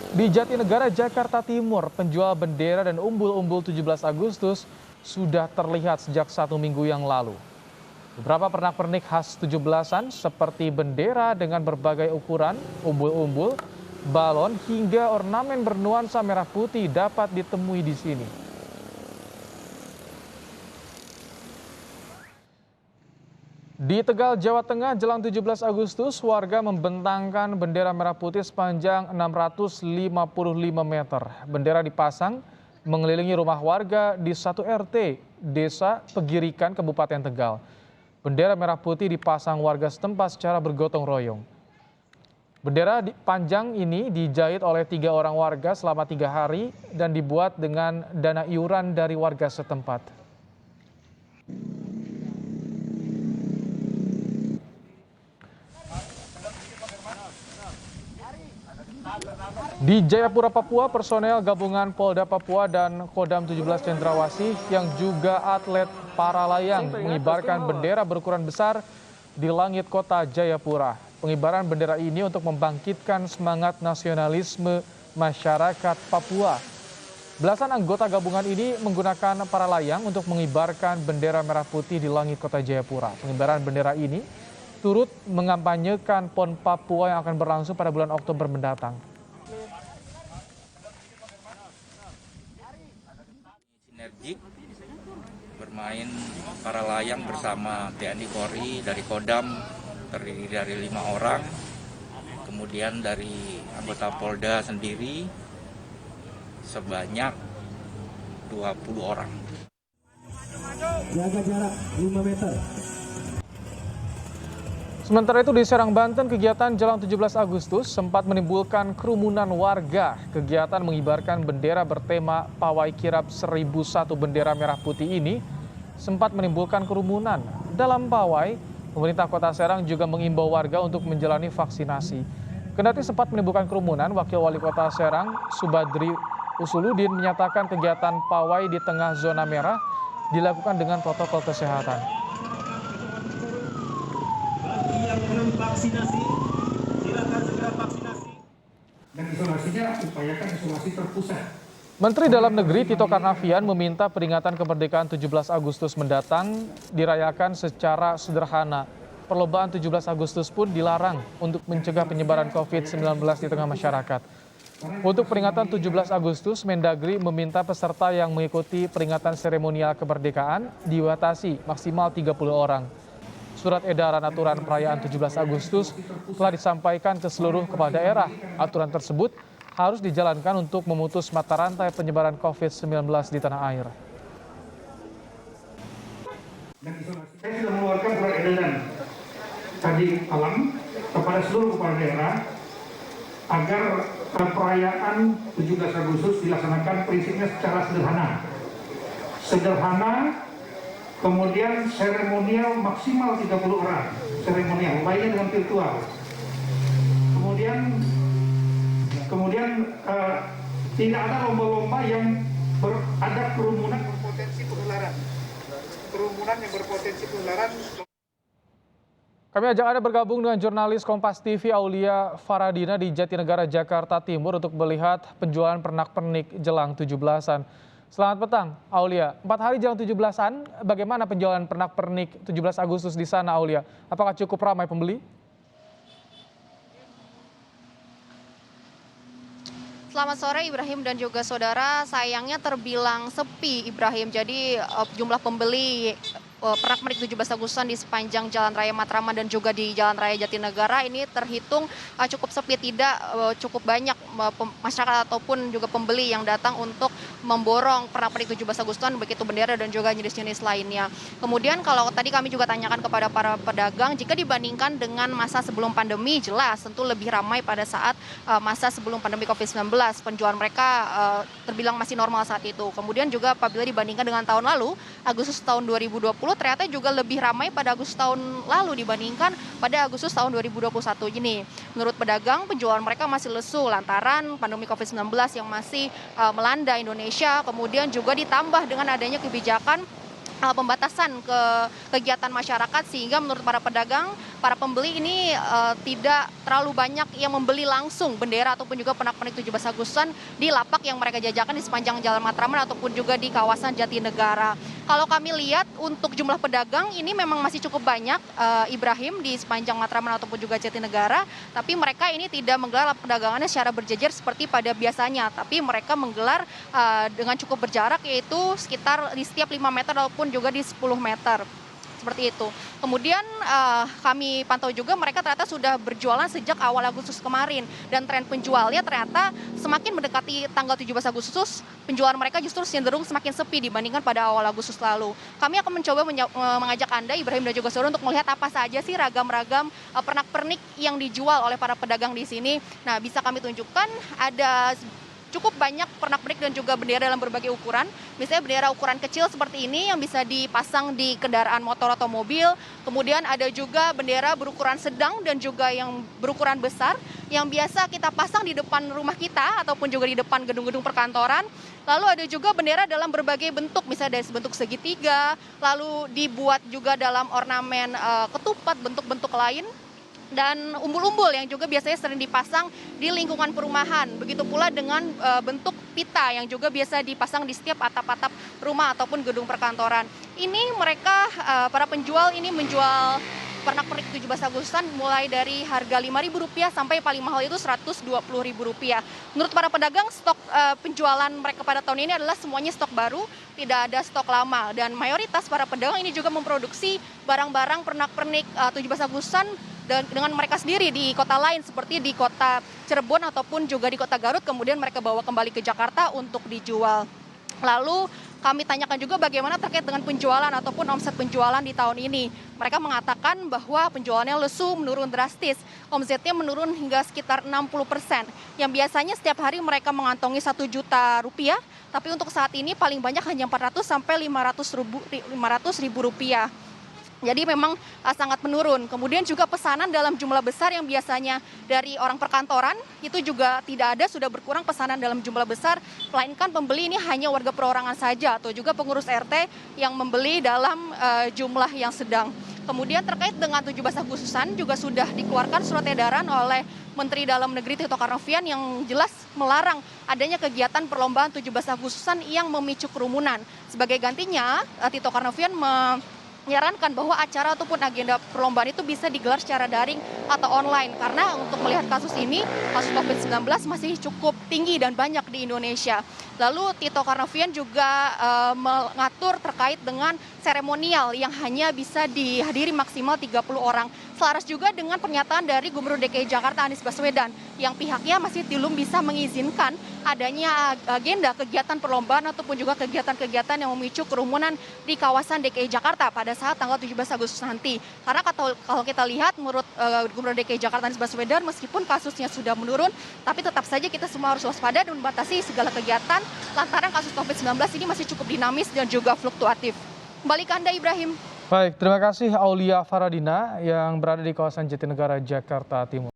Di Jatinegara, Jakarta Timur, penjual bendera dan umbul-umbul 17 Agustus sudah terlihat sejak 1 minggu yang lalu. Beberapa pernak-pernik khas 17-an seperti bendera dengan berbagai ukuran, umbul-umbul, balon hingga ornamen bernuansa merah putih dapat ditemui di sini. Di Tegal, Jawa Tengah, jelang 17 Agustus, warga membentangkan bendera merah putih sepanjang 655 meter. Bendera dipasang mengelilingi rumah warga di 1 RT, Desa Pegirikan, Kabupaten Tegal. Bendera merah putih dipasang warga setempat secara bergotong royong. Bendera panjang ini dijahit oleh 3 orang warga selama 3 hari dan dibuat dengan dana iuran dari warga setempat. Di Jayapura, Papua, personel gabungan Polda Papua dan Kodam 17 Cendrawasih yang juga atlet para layang mengibarkan bendera berukuran besar di langit kota Jayapura. Pengibaran bendera ini untuk membangkitkan semangat nasionalisme masyarakat Papua. Belasan anggota gabungan ini menggunakan para layang untuk mengibarkan bendera merah putih di langit kota Jayapura. Pengibaran bendera ini turut mengampanyekan PON Papua yang akan berlangsung pada bulan Oktober mendatang. Sinergik bermain para layang bersama TNI Polri dari Kodam terdiri dari 5 orang, kemudian dari anggota Polda sendiri sebanyak 20 orang. Jaga jarak 5 meter. Sementara itu di Serang, Banten, kegiatan jelang 17 Agustus sempat menimbulkan kerumunan warga. Kegiatan mengibarkan bendera bertema Pawai Kirap 1001 bendera merah putih ini sempat menimbulkan kerumunan. Dalam pawai, pemerintah Kota Serang juga mengimbau warga untuk menjalani vaksinasi. Kendati sempat menimbulkan kerumunan, Wakil Wali Kota Serang, Subadri Usuludin, menyatakan kegiatan pawai di tengah zona merah dilakukan dengan protokol kesehatan. Yang belum vaksinasi, silakan segera vaksinasi. Dan isolasinya upayakan isolasi terpusat. Menteri Dalam Negeri Tito Karnavian meminta peringatan kemerdekaan 17 Agustus mendatang dirayakan secara sederhana. Perlombaan 17 Agustus pun dilarang untuk mencegah penyebaran COVID-19 di tengah masyarakat. Untuk peringatan 17 Agustus, Mendagri meminta peserta yang mengikuti peringatan seremonial kemerdekaan dibatasi maksimal 30 orang. Surat edaran aturan perayaan 17 Agustus telah disampaikan ke seluruh kepala daerah. Aturan tersebut harus dijalankan untuk memutus mata rantai penyebaran COVID-19 di tanah air. Saya sudah mengeluarkan surat edaran tadi malam kepada seluruh kepala daerah agar perayaan 17 Agustus dilaksanakan prinsipnya secara sederhana, kemudian seremonial maksimal 30 orang, seremonial, lainnya dengan virtual. Kemudian tidak ada lomba-lomba yang ada kerumunan yang berpotensi penularan. Kami ajak Anda bergabung dengan jurnalis Kompas TV Aulia Faradina di Jatinegara, Jakarta Timur untuk melihat penjualan pernak-pernik jelang 17-an. Selamat petang, Aulia. 4 hari jelang 17-an, bagaimana penjualan pernak-pernik 17 Agustus di sana, Aulia? Apakah cukup ramai pembeli? Selamat sore Ibrahim dan juga saudara, sayangnya terbilang sepi Ibrahim. Jadi jumlah pembeli pernak-pernik 17 Agustusan di sepanjang Jalan Raya Matraman dan juga di Jalan Raya Jatinegara ini terhitung cukup sepi, tidak cukup banyak masyarakat ataupun juga pembeli yang datang untuk memborong pernak-pernik 17 Agustusan, begitu bendera dan juga jenis-jenis lainnya. Kemudian kalau tadi kami juga tanyakan kepada para pedagang, jika dibandingkan dengan masa sebelum pandemi, jelas tentu lebih ramai pada saat masa sebelum pandemi COVID-19. Penjualan mereka terbilang masih normal saat itu. Kemudian juga apabila dibandingkan dengan tahun lalu, Agustus tahun 2020, ternyata juga lebih ramai pada Agustus tahun lalu dibandingkan pada Agustus tahun 2021 ini. Menurut pedagang, penjualan mereka masih lesu lantaran pandemi COVID-19 yang masih melanda Indonesia, kemudian juga ditambah dengan adanya kebijakan pembatasan ke kegiatan masyarakat, sehingga menurut para pedagang para pembeli ini tidak terlalu banyak yang membeli langsung bendera ataupun juga pernak-pernik 17 Agustusan di lapak yang mereka jajakan di sepanjang Jalan Matraman ataupun juga di kawasan Jatinegara. Kalau kami lihat untuk jumlah pedagang ini memang masih cukup banyak, Ibrahim, di sepanjang Matraman ataupun juga Jatinegara, tapi mereka ini tidak menggelar perdagangannya secara berjejer seperti pada biasanya, tapi mereka menggelar dengan cukup berjarak, yaitu sekitar di setiap 5 meter ataupun juga di 10 meter. Seperti itu. Kemudian kami pantau juga mereka ternyata sudah berjualan sejak awal Agustus kemarin. Dan tren penjualnya ternyata semakin mendekati tanggal 17 Agustus, penjualan mereka justru cenderung semakin sepi dibandingkan pada awal Agustus lalu. Kami akan mencoba mengajak Anda, Ibrahim dan juga saudara, untuk melihat apa saja sih ragam-ragam pernak-pernik yang dijual oleh para pedagang di sini. Nah, bisa kami tunjukkan ada cukup banyak pernak-pernik dan juga bendera dalam berbagai ukuran. Misalnya bendera ukuran kecil seperti ini yang bisa dipasang di kendaraan motor atau mobil. Kemudian ada juga bendera berukuran sedang dan juga yang berukuran besar yang biasa kita pasang di depan rumah kita ataupun juga di depan gedung-gedung perkantoran. Lalu ada juga bendera dalam berbagai bentuk, misalnya dari bentuk segitiga, lalu dibuat juga dalam ornamen ketupat, bentuk-bentuk lain. Dan umbul-umbul yang juga biasanya sering dipasang di lingkungan perumahan. Begitu pula dengan bentuk pita yang juga biasa dipasang di setiap atap-atap rumah ataupun gedung perkantoran. Ini mereka, para penjual ini menjual pernak-pernik 17 Agustusan mulai dari harga Rp5.000 sampai paling mahal itu Rp120.000. Menurut para pedagang, stok penjualan mereka pada tahun ini adalah semuanya stok baru, tidak ada stok lama. Dan mayoritas para pedagang ini juga memproduksi barang-barang pernak-pernik 17 Agustusan dengan mereka sendiri di kota lain seperti di kota Cirebon ataupun juga di kota Garut, kemudian mereka bawa kembali ke Jakarta untuk dijual. Lalu kami tanyakan juga bagaimana terkait dengan penjualan ataupun omset penjualan di tahun ini. Mereka mengatakan bahwa penjualannya lesu, menurun drastis. Omsetnya menurun hingga sekitar 60%. Yang biasanya setiap hari mereka mengantongi Rp1 juta, tapi untuk saat ini paling banyak hanya 400 sampai 500 ribu rupiah. Jadi memang sangat menurun. Kemudian juga pesanan dalam jumlah besar yang biasanya dari orang perkantoran itu juga tidak ada, sudah berkurang pesanan dalam jumlah besar, melainkan pembeli ini hanya warga perorangan saja atau juga pengurus RT yang membeli dalam jumlah yang sedang. Kemudian terkait dengan 17 Agustusan juga sudah dikeluarkan surat edaran oleh Menteri Dalam Negeri Tito Karnavian yang jelas melarang adanya kegiatan perlombaan 17 Agustusan yang memicu kerumunan. Sebagai gantinya, Tito Karnavian menyarankan bahwa acara ataupun agenda perlombaan itu bisa digelar secara daring atau online karena untuk melihat kasus ini, kasus COVID-19 masih cukup tinggi dan banyak di Indonesia. Lalu Tito Karnavian juga mengatur terkait dengan seremonial yang hanya bisa dihadiri maksimal 30 orang. Selaras juga dengan pernyataan dari Gubernur DKI Jakarta Anies Baswedan yang pihaknya masih belum bisa mengizinkan adanya agenda kegiatan perlombaan ataupun juga kegiatan-kegiatan yang memicu kerumunan di kawasan DKI Jakarta pada saat tanggal 17 Agustus nanti. Karena kalau kita lihat menurut Gubernur DKI Jakarta Anies Baswedan, meskipun kasusnya sudah menurun, tapi tetap saja kita semua harus waspada dan membatasi segala kegiatan lantaran kasus COVID-19 ini masih cukup dinamis dan juga fluktuatif. Kembali ke Anda, Ibrahim. Baik, terima kasih Aulia Faradina yang berada di kawasan Jatinegara, Jakarta Timur.